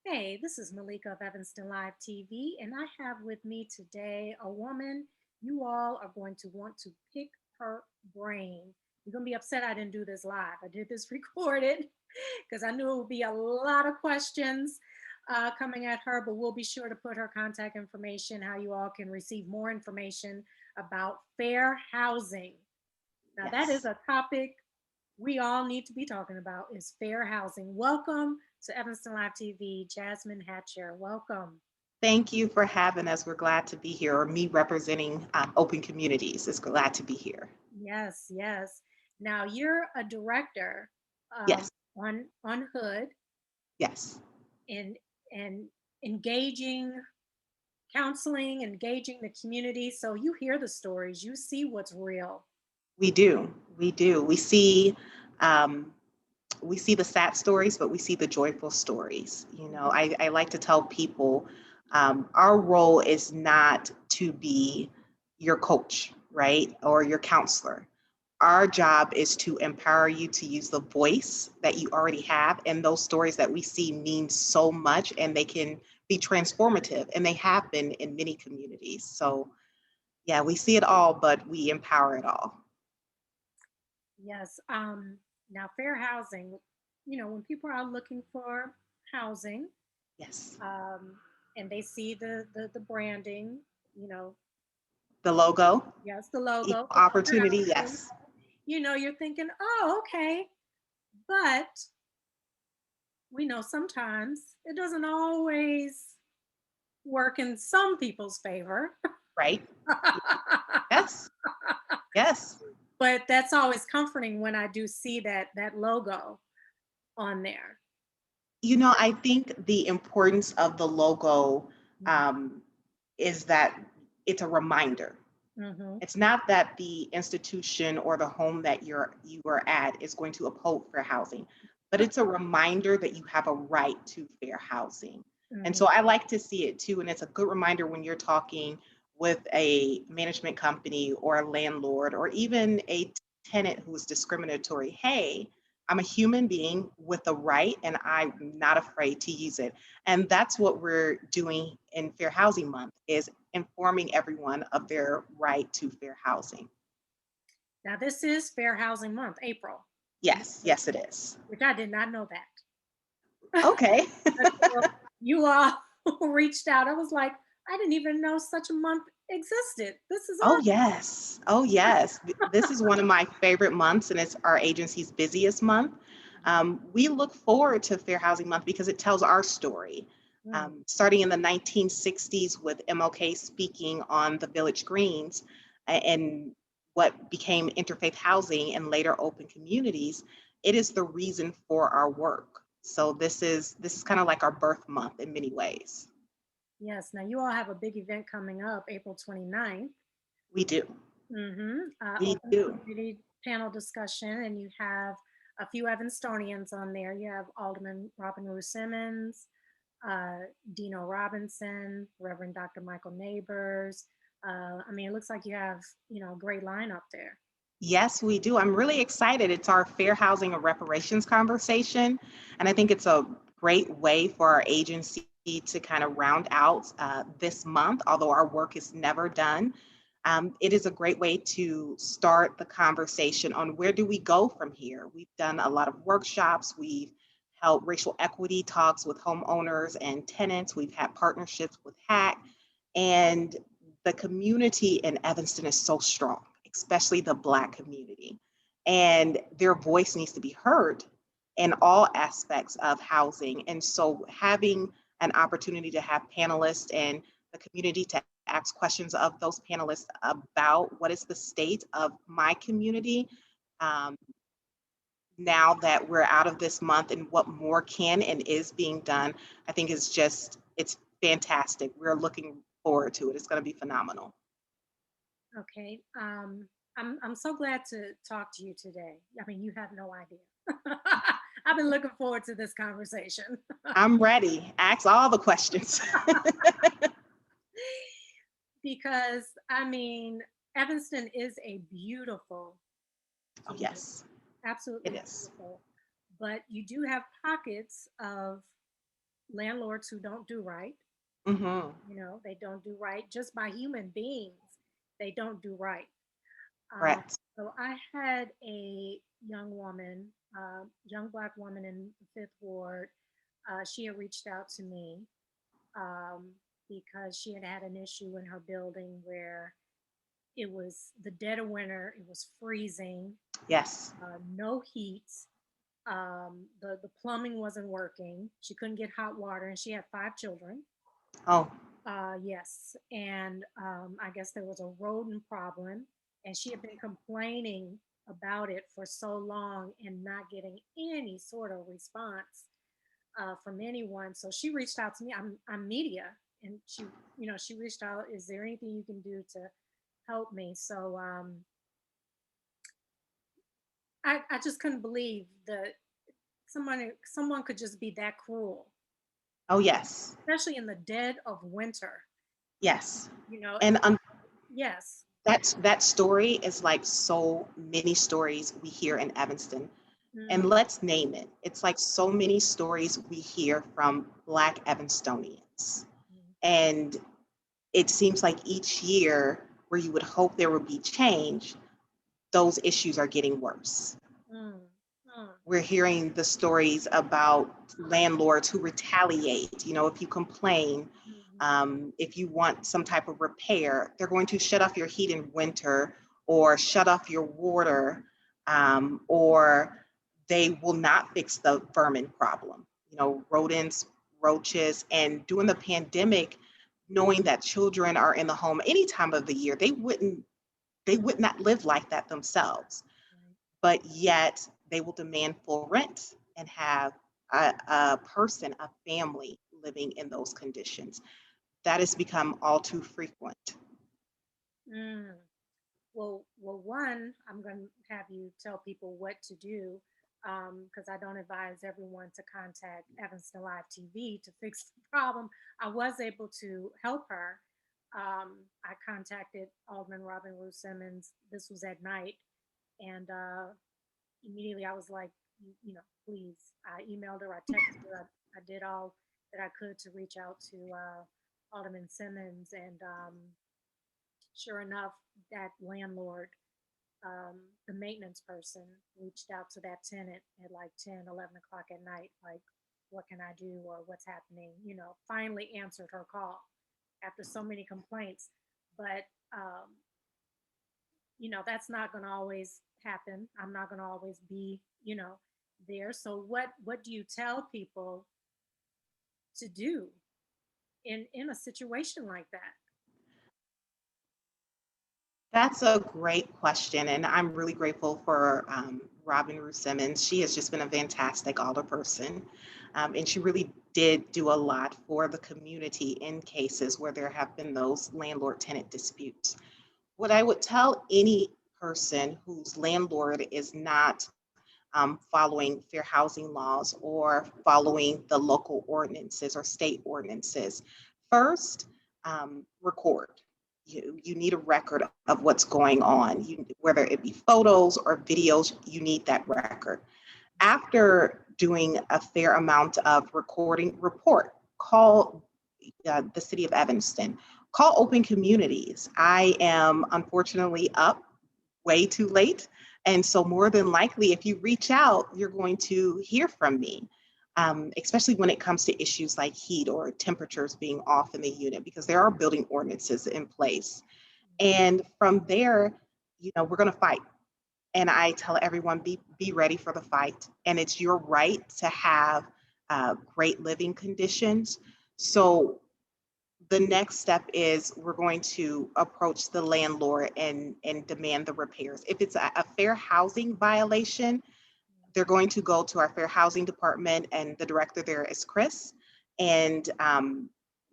Hey, this is Malika of Evanston Live TV, and I have with me today a woman you all are going to want to pick her brain. You're going to be upset I didn't do this live. I did this recorded because I knew it would be a lot of questions coming at her, but we'll be sure to put her contact information, how you all can receive more information about fair housing. Now, that is Yes. a topic we all need to be talking about is fair housing. Welcome to Evanston Live TV, Jasemen Hatcher. Welcome. Thank you for having us. We're glad to be here, or me representing Open Communities is glad to be here. Yes, yes. Now you're a director Yes, on Hood yes, and and engaging counseling, engaging the community. So you hear the stories, you see what's real. we do. We do. Um, we see the sad stories, but we see the joyful stories. I like to tell people our role is not to be your coach, right, or your counselor. Our job is to empower you to use the voice that you already have. And those stories that we see mean so much and they can be transformative. And they have been in many communities. So, yeah, we see it all, but we empower it all. Yes. Now fair housing, when people are looking for housing, Yes. um, and they see the branding, you know, The logo, yes, the equal logo for fair opportunity. housing, Yes. you're thinking, oh, okay. But we know sometimes it doesn't always work in some people's favor. Right. Yes. Yes. But that's always comforting when I do see that logo on there. I think the importance of the logo um, is that it's a reminder. Mm-hmm. It's not that the institution or the home that you are at is going to uphold fair housing, but it's a reminder that you have a right to fair housing. And Mm-hmm. so I like to see it too. And it's a good reminder when you're talking with a management company or a landlord or even a tenant who is discriminatory. Hey, I'm a human being with a right and I'm not afraid to use it. And that's what we're doing in Fair Housing Month is informing everyone of their right to fair housing. Now this is Fair Housing Month, April, Yes, yes, it is. which I did not know that. Okay. Until you all reached out. I was like, I didn't even know such a month existed. This is Oh, awesome. yes. Oh, yes. This is one of my favorite months, and it's our agency's busiest month. We look forward to Fair Housing Month because it tells our story. Mm. Starting in the 1960s with MLK speaking on the Village Greens and what became interfaith housing and later open communities, it is the reason for our work. So this is kind of like our birth month in many ways. Yes. Now you all have a big event coming up April 29th. We do. Mm-hmm. We Open do. community panel discussion, and you have a few Evanstonians on there. You have Alderman Robin Rue Simmons, uh, Dino Robinson, Reverend Dr. Nabors. I mean, it looks like you have a great lineup there. Yes, we do. I'm really excited. It's our Fair Housing and Reparations conversation. And I think it's a great way for our agency to kind of round out this month, although our work is never done. It is a great way to start the conversation on where do we go from here. We've done a lot of workshops. We've held racial equity talks with homeowners and tenants. We've had partnerships with HAC. And the community in Evanston is so strong, especially the Black community. And their voice needs to be heard in all aspects of housing. And so having an opportunity to have panelists and the community to ask questions of those panelists about what is the state of my community um, now that we're out of this month and what more can and is being done, I think is just, it's fantastic. We're looking forward to it. It's going to be phenomenal. Okay. I'm so glad to talk to you today. I mean, you have no idea. I've been looking forward to this conversation I'm ready. Ask all the questions. because I mean, Evanston is a beautiful Oh, community, yes, it absolutely is. beautiful. But you do have pockets of landlords who don't do right. Mm-hmm. They don't do right just by human beings. They don't do right. Um, Correct. so I had a young woman, young Black woman in the Fifth Ward. She had reached out to me um, because she had had an issue in her building where it was the dead of winter, it was freezing, Yes. no heat. The plumbing wasn't working. She couldn't get hot water, and she had 5 children. Oh, Yes, and I guess there was a rodent problem, and she had been complaining about it for so long and not getting any sort of response from anyone. So she reached out to me. I'm media, and she reached out. Is there anything you can do to help me? So I just couldn't believe that someone could just be that cruel, oh yes. especially in the dead of winter. Yes. You know, And yes. that story is like so many stories we hear in Evanston. And Mm, let's name it. It's like so many stories we hear from Black Evanstonians. mm, And it seems like each year where you would hope there would be change, those issues are getting worse. mm, mm, We're hearing the stories about landlords who retaliate. If you complain, mm, if you want some type of repair, they're going to shut off your heat in winter or shut off your water, or they will not fix the vermin problem. Rodents, roaches, and during the pandemic, knowing that children are in the home any time of the year, they would not live like that themselves, right. but yet they will demand full rent and have a person, a family living in those conditions. That has become all too frequent. Mm. Well, one, I'm going to have you tell people what to do because I don't advise everyone to contact Evanston Live TV to fix the problem. I was able to help her. I contacted Alderman Robin Rue Simmons. This was at night, and immediately I was like, please. I emailed her, I texted her, I did all that I could to reach out to Alderman Simmons, and sure enough, that landlord, the maintenance person, reached out to that tenant at like 10, 11 o'clock at night, like, what can I do or what's happening? Finally answered her call after so many complaints. But, that's not going to always happen. I'm not going to always be, there. So what do you tell people to do in a situation like that? That's a great question, and I'm really grateful for Robin Rue Simmons. She has just been a fantastic alderperson, and she really did do a lot for the community in cases where there have been those landlord-tenant disputes. What I would tell any person whose landlord is not following fair housing laws or following the local ordinances or state ordinances. First, record. You need a record of what's going on. Whether it be photos or videos, you need that record. After doing a fair amount of recording, report. Call the city of Evanston. Call open communities. I am unfortunately up way too late. And so, more than likely, if you reach out, you're going to hear from me, especially when it comes to issues like heat or temperatures being off in the unit, because there are building ordinances in place. And from there, we're going to fight. And I tell everyone, be ready for the fight. And it's your right to have great living conditions. So the next step is we're going to approach the landlord and demand the repairs. If it's a fair housing violation, they're going to go to our fair housing department, and the director there is Chris. And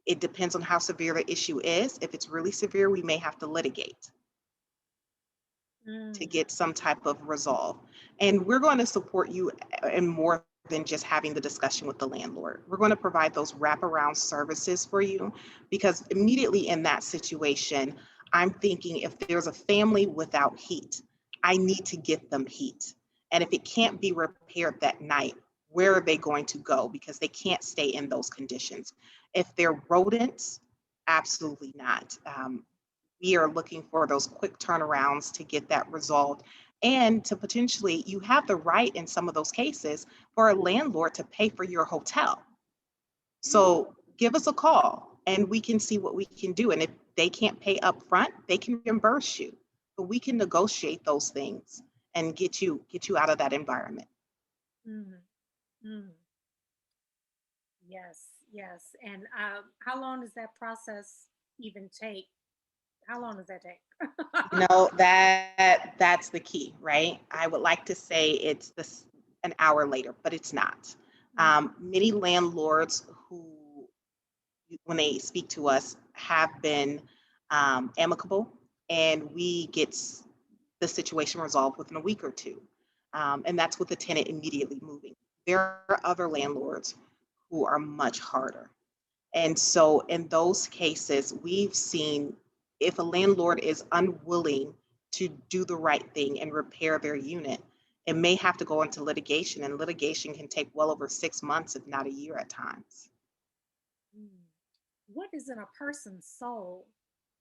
it depends on how severe the issue is. If it's really severe, we may have to litigate to Mm, get some type of resolve. And we're going to support you in more than just having the discussion with the landlord. We're going to provide those wraparound services for you, because immediately in that situation, I'm thinking if there's a family without heat, I need to get them heat. And if it can't be repaired that night, where are they going to go? Because they can't stay in those conditions. If they're rodents, absolutely not. We are looking for those quick turnarounds to get that resolved. And to potentially, you have the right in some of those cases for a landlord to pay for your hotel. So give us a call and we can see what we can do. And if they can't pay up front, they can reimburse you. But we can negotiate those things and get you out of that environment. Mhm. Mhm. Yes, yes. And how long does that process even take? How long does that take? That's the key, right? I would like to say it's this an hour later, but it's not. Mm, Many landlords who, when they speak to us, have been amicable, and we get the situation resolved within a week or two. And that's with the tenant immediately moving. There are other landlords who are much harder. And so in those cases, we've seen if a landlord is unwilling to do the right thing and repair their unit, it may have to go into litigation, and litigation can take well over 6 months, if not a year at times. mm. What is in a person's soul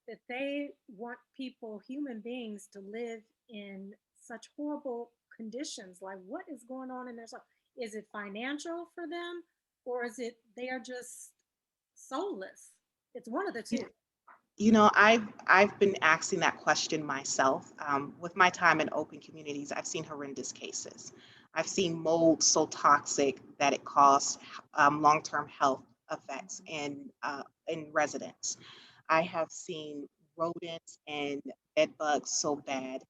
that they want people, human beings, to live in such horrible conditions? Like, what is going on in their soul? Is it financial for them, or is it they are just soulless? It's one of the You, two. I've been asking that question myself. With my time in open communities, I've seen horrendous cases. I've seen mold so toxic that it caused long-term health effects in residents. I have seen rodents and bed bugs so bad.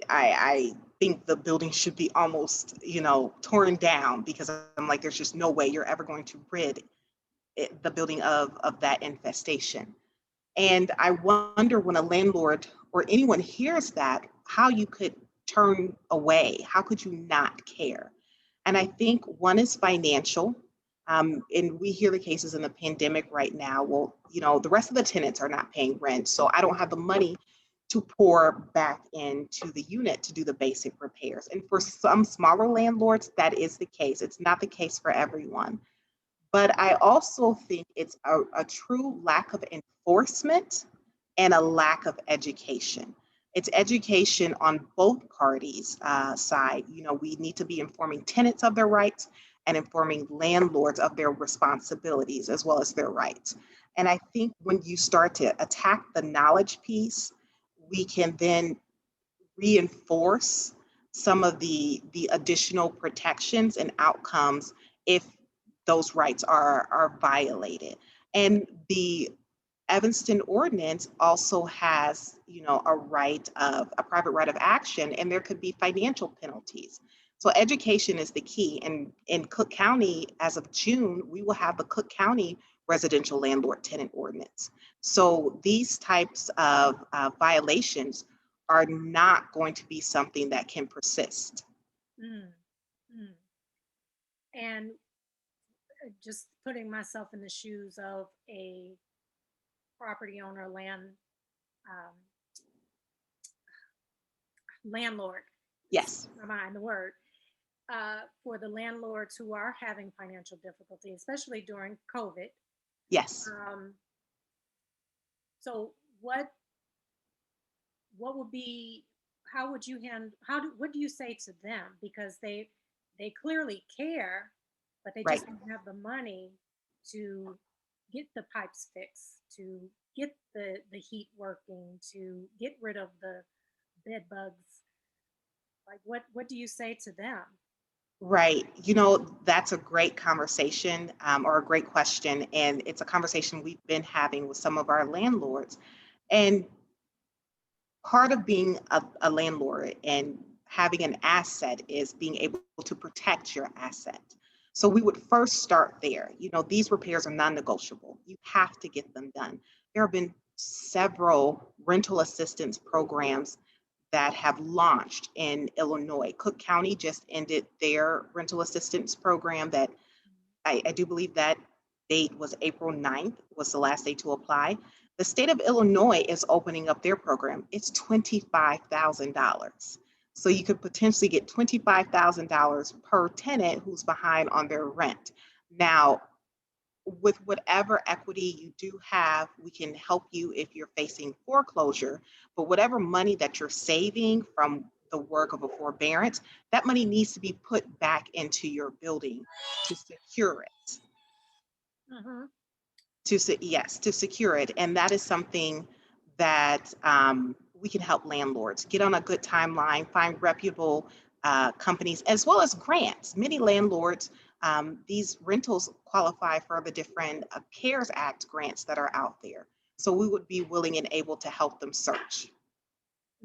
I think the building should be almost, torn down because I'm like, there's just no way you're ever going to rid the building of that infestation. And I wonder when a landlord or anyone hears that, how you could turn away. How could you not care? And I think one is financial. And we hear the cases in the pandemic right now. Well, the rest of the tenants are not paying rent. So I don't have the money to pour back into the unit to do the basic repairs. And for some smaller landlords, that is the case. It's not the case for everyone. But I also think it's a true lack of enforcement and a lack of education. It's education on both parties' side. We need to be informing tenants of their rights and informing landlords of their responsibilities as well as their rights. And I think when you start to attack the knowledge piece, we can then reinforce some of the additional protections and outcomes if those rights are violated. And the Evanston ordinance also has, a private right of action, and there could be financial penalties. So education is the key. And in Cook County, as of June, we will have the Cook County residential landlord tenant ordinance. So these types of violations are not going to be something that can persist. Mm, mm. And just putting myself in the shoes of a property owner, um, landlord. Yes, My mind, the word. For the landlords who are having financial difficulty, especially during COVID. yes. Um, so what would be how would you hand how do what do you say to them, because they clearly care, but they Right. just don't have the money to get the pipes fixed, to get the heat working, to get rid of the bed bugs. Like, what do you say to them? Right. That's a great conversation, or a great question. And it's a conversation we've been having with some of our landlords. And part of being a landlord and having an asset is being able to protect your asset. So we would first start there. These repairs are non-negotiable. You have to get them done. There have been several rental assistance programs that have launched in Illinois. Cook County just ended their rental assistance program that I do believe that date was April 9th was the last day to apply. The state of Illinois is opening up their program. It's $25,000. So you could potentially get $25,000 per tenant who's behind on their rent. Now, with whatever equity you do have, we can help you if you're facing foreclosure. But whatever money that you're saving from the work of a forbearance, that money needs to be put back into your building to secure it. Mhm. Yes, to secure it. And that is something that we can help landlords get on a good timeline, find reputable companies, as well as grants. Many landlords, these rentals qualify for the different CARES Act grants that are out there. So we would be willing and able to help them search.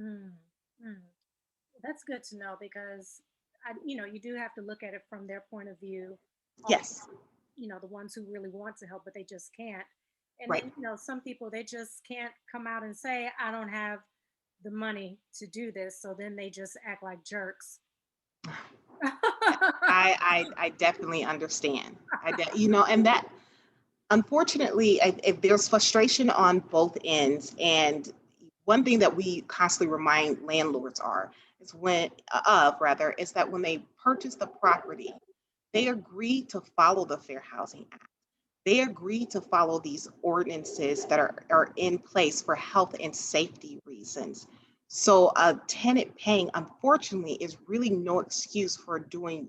Mm, mm. That's good to know because you do have to look at it from their point of view. Also, Yes, the ones who really want to help, but they just can't. And right. then, some people they just can't come out and say, I don't have the money to do this. So then they just act like jerks. I definitely understand. And that unfortunately, there's frustration on both ends. And one thing that we constantly remind landlords is that when they purchase the property, they agree to follow the Fair Housing Act. They agree to follow these ordinances that are in place for health and safety reasons. So a tenant paying, unfortunately, is really no excuse for doing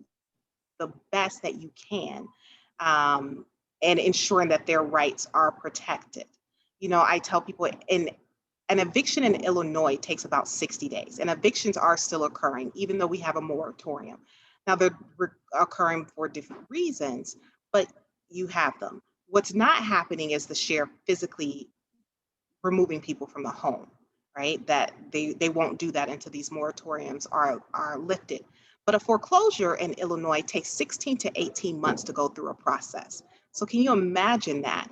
the best that you can, um, and ensuring that their rights are protected. I tell people an eviction in Illinois takes about 60 days, and evictions are still occurring, even though we have a moratorium. Now, they're occurring for different reasons, but you have them. What's not happening is the sheriff physically removing people from the home, right? That they won't do that until these moratoriums are lifted. But a foreclosure in Illinois takes 16 to 18 months to go through a process. So can you imagine that?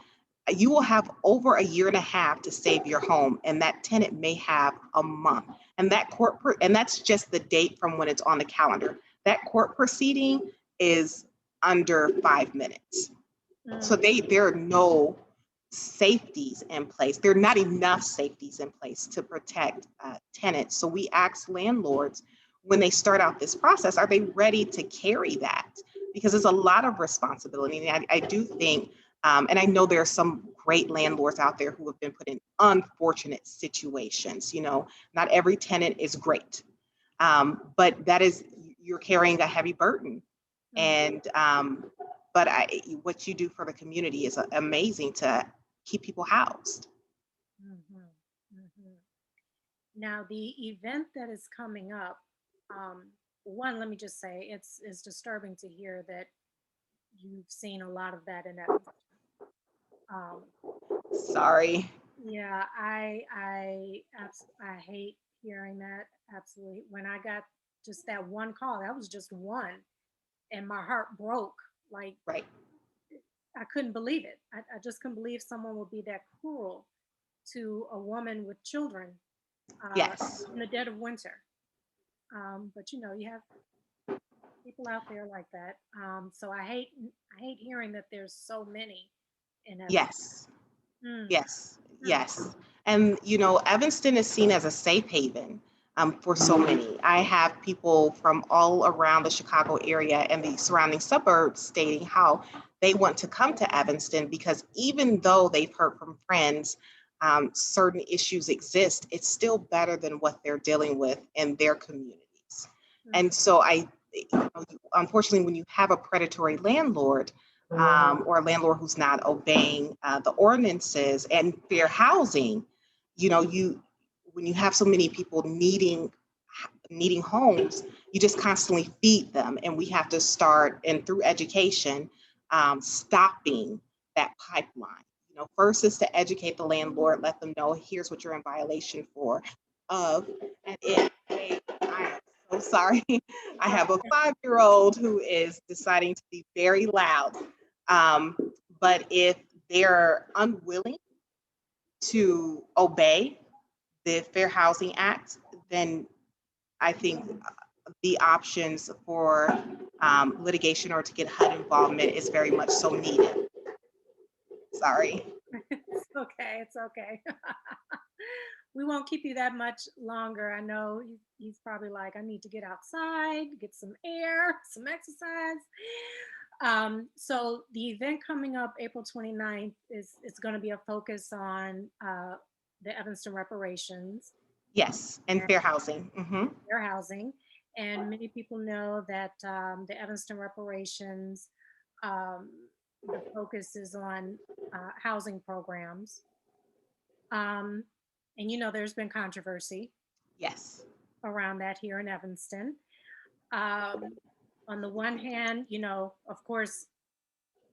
You will have over a year and a half to save your home, and that tenant may have a month. And that's just the date from when it's on the calendar. That court proceeding is under 5 minutes. So Mm, there are no safeties in place. There are not enough safeties in place to protect tenants. So we ask landlords when they start out this process, are they ready to carry that? Because it's a lot of responsibility. And I do think, and I know there are some great landlords out there who have been put in unfortunate situations. Not every tenant is great, but you're carrying a heavy burden. mm, And but what you do for the community is amazing to keep people housed. mhm, mhm. Now, the event that is coming up, um, one, let me just say, it's disturbing to hear that you've seen a lot of that in that. Um, Sorry. yeah, I hate hearing that. Absolutely. When I got just that one call, that was just one, and my heart broke. Like Right. I couldn't believe it. I just couldn't believe someone would be that cruel to a woman with children uh, Yes. in the dead of winter. But you have people out there like that. So I hate hearing that there's so many in Evanston. Yes. Mm, Yes. mm, Yes. And Evanston is seen as a safe haven for so many. I have people from all around the Chicago area and the surrounding suburbs stating how they want to come to Evanston because even though they've heard from friends, certain issues exist, it's still better than what they're dealing with in their communities. mm, And so unfortunately, when you have a predatory landlord, or a landlord who's not obeying the ordinances and fair housing, you when you have so many people needing homes, you just constantly feed them, and we have to start and through education, stopping that pipeline. First is to educate the landlord, let them know here's what you're in violation for of, and I am so sorry. I have a 5-year-old who is deciding to be very loud. Um, but if they're unwilling to obey the Fair Housing Act, then I think the options for litigation or to get HUD involvement is very much so needed. Sorry. it's okay. It's okay. we won't keep you that much longer. I know he's probably like, I need to get outside, get some air, some exercise. So the event coming up April 29th is it's going to be a focus on the Evanston reparations Yes, and and fair housing. fair housing. And many people know that the Evanston reparations, um, the focus is on housing programs. Um, and there's been controversy Yes. around that here in Evanston. Um, on the one hand, of course,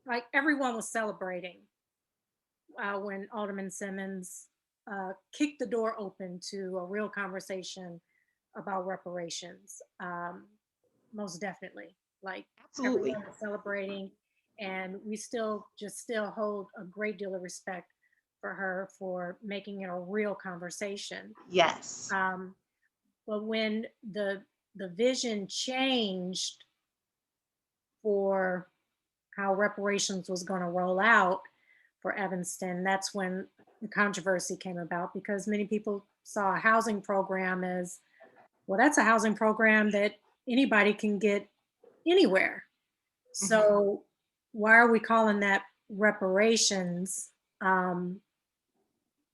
like everyone was celebrating when Alderman Simmons kicked the door open to a real conversation about reparations. Most definitely, like Absolutely. everyone was celebrating, and we still hold a great deal of respect for her for making it a real conversation. Yes. Um, but when the vision changed for how reparations was going to roll out for Evanston, that's when the controversy came about because many people saw a housing program as, well, that's a housing program that anybody can get anywhere. Mhm. So why are we calling that reparations um,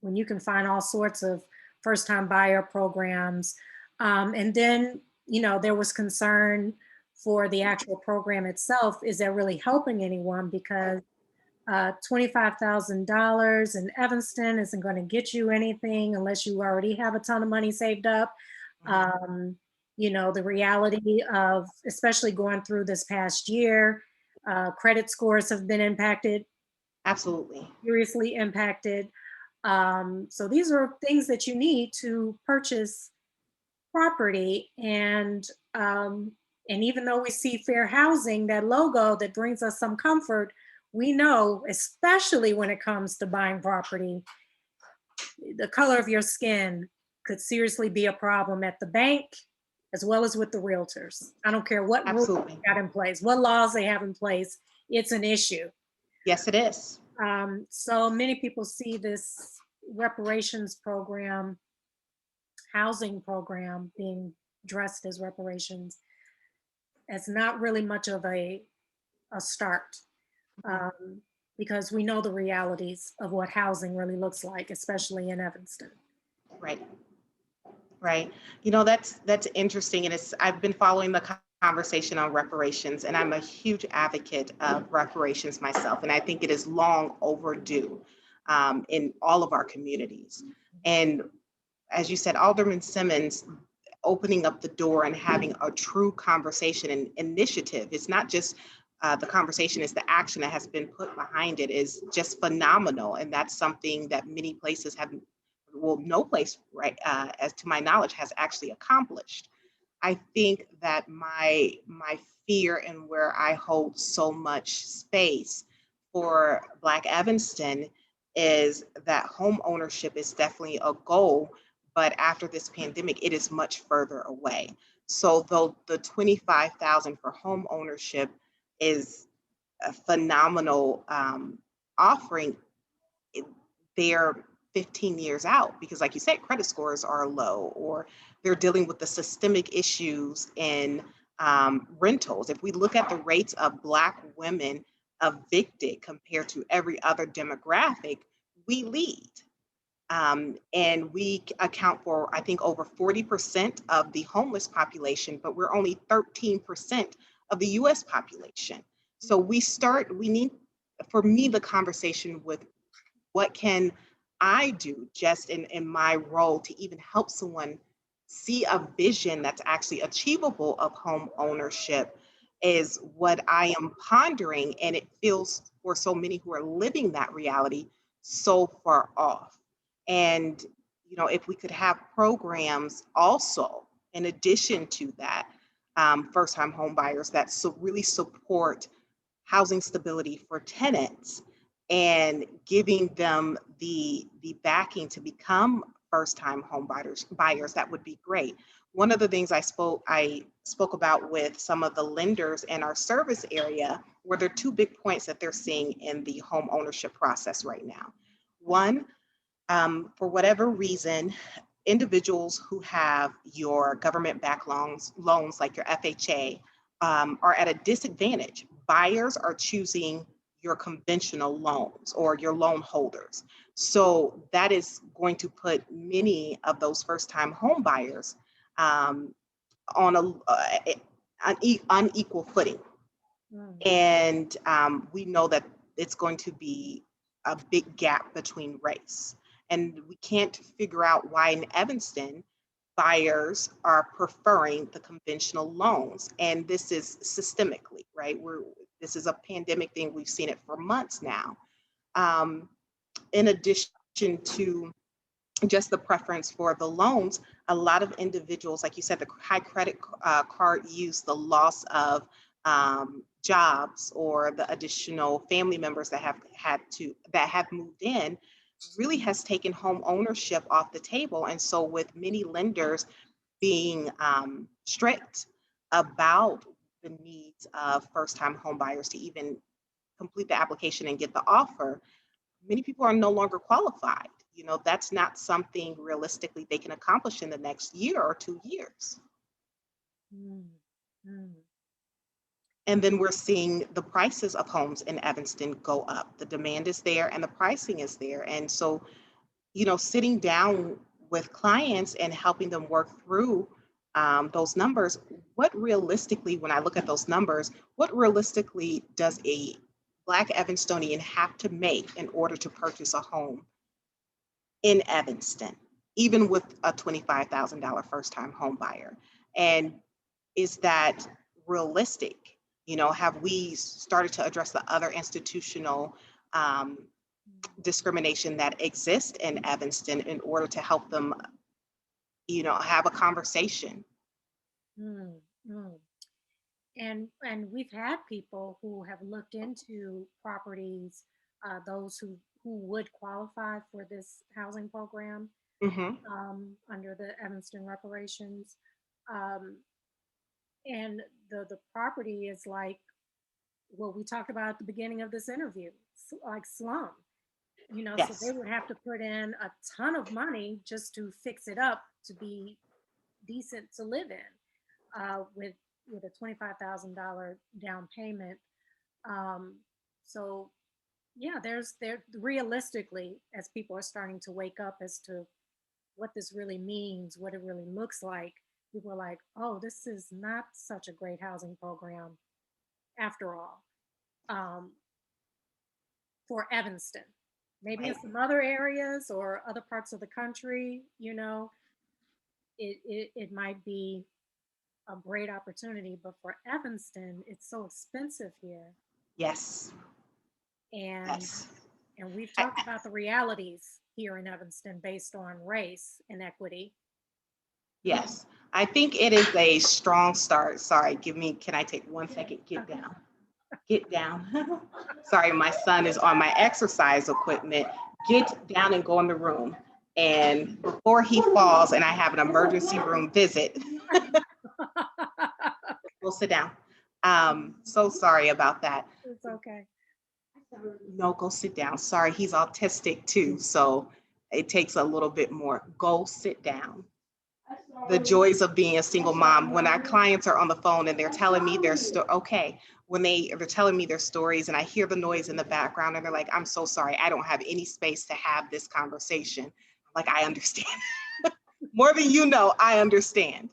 when you can find all sorts of first time buyer programs? And then, there was concern for the actual program itself. Is that really helping anyone? Because $25,000 in Evanston isn't going to get you anything unless you already have a ton of money saved up. Mhm. Um, the reality of, especially going through this past year, credit scores have been impacted, Absolutely. seriously impacted. So these are things that you need to purchase property. And even though we see fair housing, that logo that brings us some comfort, we know, especially when it comes to buying property, the color of your skin could seriously be a problem at the bank as well as with the realtors. I don't care what rules Absolutely. they got in place, what laws they have in place, it's an issue. Yes, it is. So many people see this reparations program, housing program being dressed as reparations as not really much of a start, Mhm. um, because we know the realities of what housing really looks like, especially in Evanston. Right. Right. That's interesting. And I've been following the conversation on reparations, and I'm a huge advocate of reparations myself. And I think it is long overdue in all of our communities. And as you said, Alderman Simmons opening up the door and having a true conversation and initiative. It's not just the conversation, it's the action that has been put behind it is just phenomenal. And that's something that many places have, well, no place, right, as to my knowledge, has actually accomplished. I think that my fear and where I hold so much space for Black Evanston is that home ownership is definitely a goal, but after this pandemic, it is much further away. So though the 25,000 for home ownership is a phenomenal offering, it- they're 15 years out because, like you said, credit scores are low or they're dealing with the systemic issues in rentals. If we look at the rates of Black women evicted compared to every other demographic, we lead. And we account for, I think, over 40% of the homeless population, but we're only 13% of the US population. So we need, for me, the conversation with what can I do just in my role to even help someone see a vision that's actually achievable of home ownership is what I am pondering. And it feels for so many who are living that reality so far off. And, if we could have programs also, in addition to that, first time home buyers that really support housing stability for tenants and giving them the backing to become first time home buyers, that would be great. One of the things I spoke about with some of the lenders in our service area were there two big points that they're seeing in the home ownership process right now. One, For whatever reason, individuals who have your government-backed loans like your FHA, are at a disadvantage. Buyers are choosing your conventional loans or your loan holders. So that is going to put many of those first-time home buyers um, on an unequal footing. Mm, And we know that it's going to be a big gap between race. And we can't figure out why in Evanston, buyers are preferring the conventional loans. And this is systemically, right? This is a pandemic thing. We've seen it for months now. Um, in addition to just the preference for the loans, a lot of individuals, like you said, the high credit card use, the loss of jobs, or the additional family members that have moved in, really has taken home ownership off the table. And so, with many lenders being strict about the needs of first-time home buyers to even complete the application and get the offer, many people are no longer qualified. That's not something realistically they can accomplish in the next year or 2 years. mm, mm, And then we're seeing the prices of homes in Evanston go up. The demand is there and the pricing is there. And so, sitting down with clients and helping them work through those numbers, when I look at those numbers, what realistically does a Black Evanstonian have to make in order to purchase a home in Evanston, even with a $25,000 first time home buyer? And is that realistic? Have we started to address the other institutional um, discrimination that exists in Evanston in order to help them, have a conversation? mm, mm. And we've had people who have looked into properties, those who would qualify for this housing program, Mm-hmm. under the Evanston reparations. Um, and the property is like what we talked about at the beginning of this interview, like slum. So they Yes. would have to put in a ton of money just to fix it up to be decent to live in, with a $25,000 down payment. Um, so yeah, there realistically, as people are starting to wake up as to what this really means, what it really looks like, people are like, oh, this is not such a great housing program after all, um, for Evanston. Maybe in Right. some other areas or other parts of the country, it might be a great opportunity, but for Evanston, it's so expensive here. Yes. And Yes. and we've I, talked about the realities here in Evanston based on race inequity. yes. I think it is a strong start. Sorry, can I take 1 second? Get Okay. down. Get down. Sorry, my son is on my exercise equipment. Get down and go in the room. And before he falls and I have an emergency room visit, we'll sit down. So sorry about that. It's okay. No, go sit down. Sorry, he's autistic too, so it takes a little bit more. Go sit down. The joys of being a single mom. When our clients are on the phone and they're telling me their story, okay, when they're telling me their stories and I hear the noise in the background and they're like, I'm so sorry, I don't have any space to have this conversation. Like, I understand. More than you know, I understand.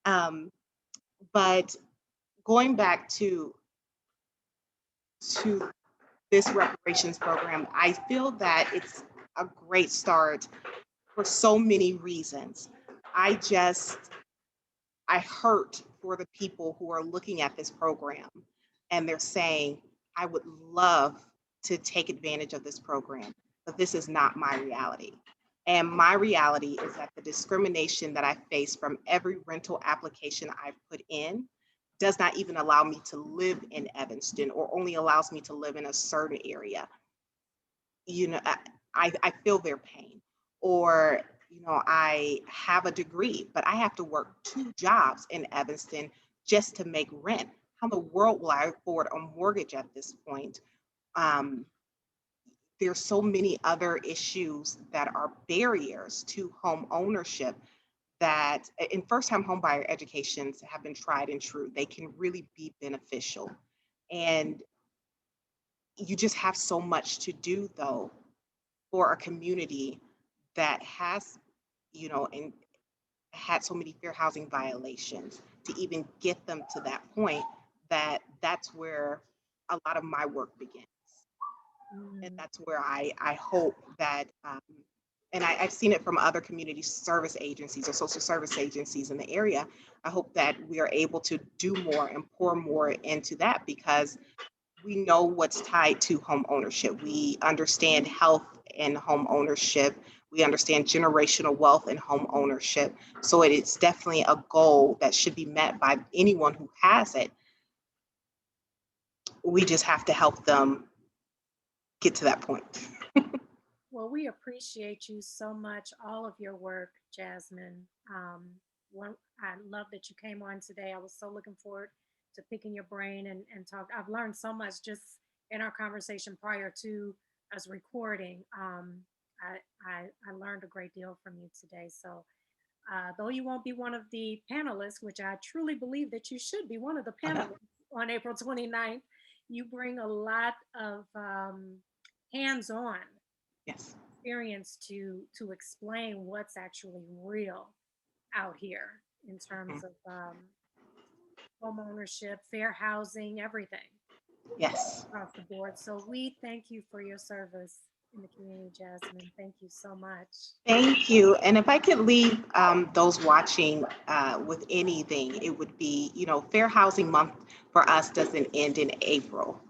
Um, but going back to this reparations program, I feel that it's a great start for so many reasons. I just I hurt for the people who are looking at this program and they're saying, I would love to take advantage of this program, but this is not my reality. And my reality is that the discrimination that I face from every rental application I've put in does not even allow me to live in Evanston, or only allows me to live in a certain area. I feel their pain. Or, I have a degree, but I have to work 2 jobs in Evanston just to make rent. How in the world will I afford a mortgage at this point? Um, there's so many other issues that are barriers to home ownership that in first-time homebuyer educations have been tried and true. They can really be beneficial. And you just have so much to do though for a community that has, and had so many fair housing violations to even get them to that point, that's where a lot of my work begins. And Mm. that's where I hope that, and I've seen it from other community service agencies or social service agencies in the area. I hope that we are able to do more and pour more into that because we know what's tied to home ownership. We understand health in home ownership. We understand generational wealth in home ownership. So it is definitely a goal that should be met by anyone who has it. We just have to help them get to that point. Well, we appreciate you so much, all of your work, Jasemen. One, I love that you came on today. I was so looking forward to picking your brain and talk. I've learned so much just in our conversation prior to us recording. I learned a great deal from you today. So, though you won't be one of the panelists, which I truly believe that you should be one of the panelists on April 29th, you bring a lot of hands-on Yes. experience to explain what's actually real out here in terms Mhm. of home ownership, fair housing, everything Yes. across the board. So we thank you for your service in the community, Jasemen. Thank you so much. Thank you. And if I could leave those watching with anything, it would be, Fair Housing Month for us doesn't end in April.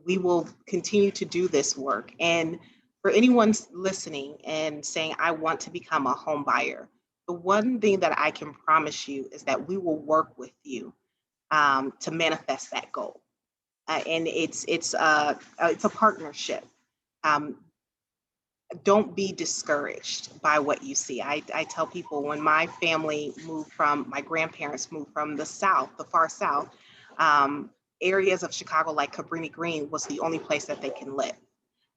We will continue to do this work. And for anyone listening and saying, I want to become a home buyer, the one thing that I can promise you is that we will work with you to manifest that goal. And it's a partnership. Um, don't be discouraged by what you see. I tell people when my grandparents moved from the South, the far South, um, areas of Chicago like Cabrini Green was the only place that they can live.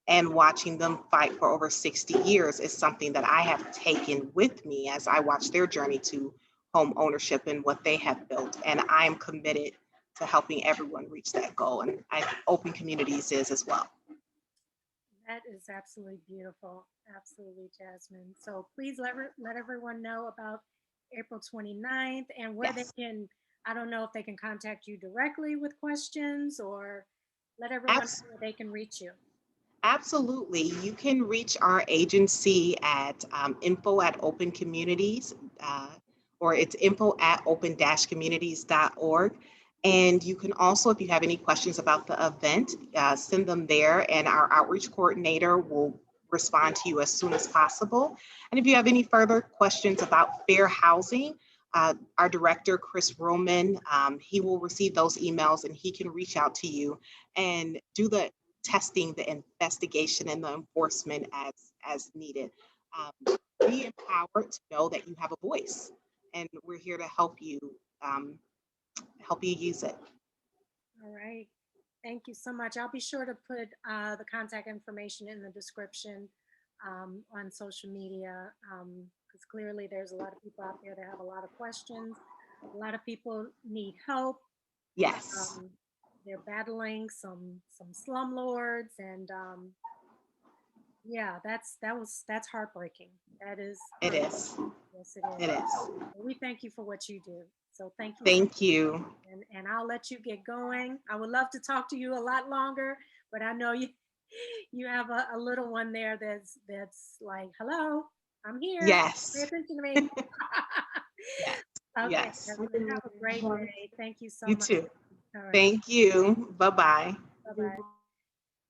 And watching them fight for over 60 years is something that I have taken with me as I watch their journey to home ownership and what they have built. And I'm committed to helping everyone reach that goal. And Open Communities is as well. That is absolutely beautiful. Absolutely, Jasemen. So please let everyone know about April 29th and where they Yes. can, I don't know if they can contact you directly with questions or let everyone Abs- know where they can reach you. Absolutely. You can reach our agency at info at Open Communities, or it's info at open-communities.org. And you can also, if you have any questions about the event, send them there, and our outreach coordinator will respond to you as soon as possible. And if you have any further questions about fair housing, our director, Chris Roman, he will receive those emails and he can reach out to you and do the testing, the investigation, and the enforcement as needed. Be empowered to know that you have a voice, and we're here to um, help you use it. All right. Thank you so much. I'll be sure to put the contact information in the description on social media because clearly there's a lot of people out there that have a lot of questions. A lot of people need help. Yes, Um, they're battling some slumlords, and yeah, that's heartbreaking. That is it heartbreaking. is. Yes, it It is. is. We thank you for what you do. So thank you so Thank you. and I'll let you get going. I would love to talk to you a lot longer, but I know you you have a little one there that's like, hello, I'm here. Pay Yes. attention to me. Yes. Okay, Yes. Jasmine, have a great day. Thank you so You much. too. All right, Thank you. Bye bye. bye bye.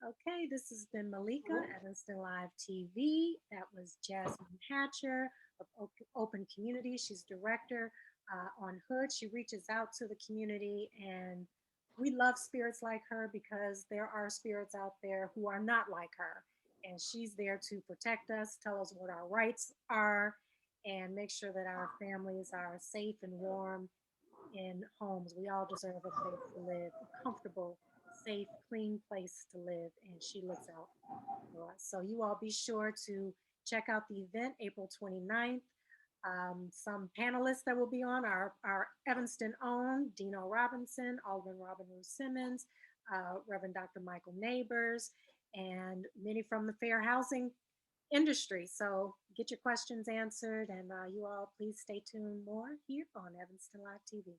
Okay, this has been Malika, Evanston Live TV. That was Jasemen Hatcher of Open Community. She's director on Hood. She reaches out to the community, and we love spirits like her because there are spirits out there who are not like her. And she's there to protect us, tell us what our rights are, and make sure that our families are safe and warm in homes. We all deserve a place to live, a comfortable, safe, clean place to live, and she looks out for us. So you all be sure to check out the event April 29th. Some panelists that will be on are Evanston own Dino Robinson, Alderman Robin Rue Simmons, Reverend Dr. Michael Nabors, and many from the fair housing industry. So get your questions answered, and you all please stay tuned more here on Evanston Live TV.